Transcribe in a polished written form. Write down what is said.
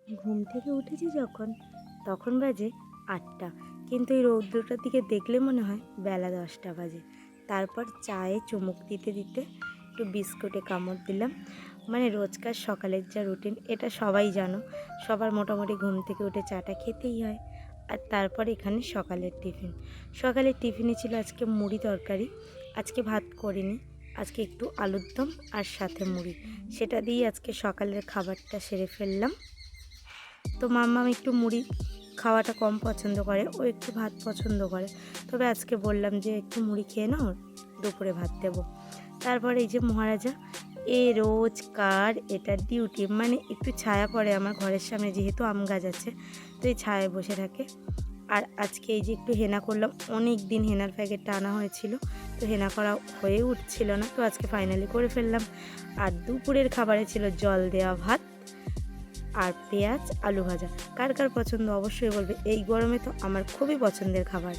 ঘুম থেকে উঠেছি যখন, তখন বাজে ৮টা, কিন্তু এই রৌদ্রটার দিকে দেখলে মনে হয় বেলা 10টা বাজে। তারপর চায়ে চুমুক দিতে দিতে একটু বিস্কুটে কামড় দিলাম। মানে রোজকার সকালের যা রুটিন, এটা সবাই জানো, সবার মোটামুটি ঘুম থেকে উঠে চাটা খেতেই হয়। আর তারপর এখানে সকালের টিফিনে ছিল আজকে মুড়ি তরকারি। আজকে ভাত করিনি, আজকে একটু আলুর দম আর সাথে মুড়ি, সেটা দিয়ে আজকে সকালের খাবারটা সেরে ফেললাম। তো মাম্মাম একটু মুড়ি খাওয়াটা কম পছন্দ করে, ও একটু ভাত পছন্দ করে। তবে আজকে বললাম যে একটু মুড়ি খেয়ে নাও, দুপুরে ভাত দেবো। তারপরে এই যে মহারাজা, এ রোজকার এটা ডিউটি, মানে একটু ছায়া পড়ে আমার ঘরের সামনে, যেহেতু আম গাছ আছে, তো এই ছায়ায় বসে থাকে। আর আজকে এই যে একটু হেনা করলাম, অনেক দিন হেনার প্যাকেটটা আনা হয়েছিল, তো হেনা করা হয়ে উঠছিল না, তো আজকে ফাইনালি করে ফেললাম। আর দুপুরের খাবারে ছিল জল দেওয়া ভাত আর পেঁয়াজ আলু ভাজা। কার কার পছন্দ অবশ্যই বলবে, এই গরমে তো আমার খুবই পছন্দের খাবার।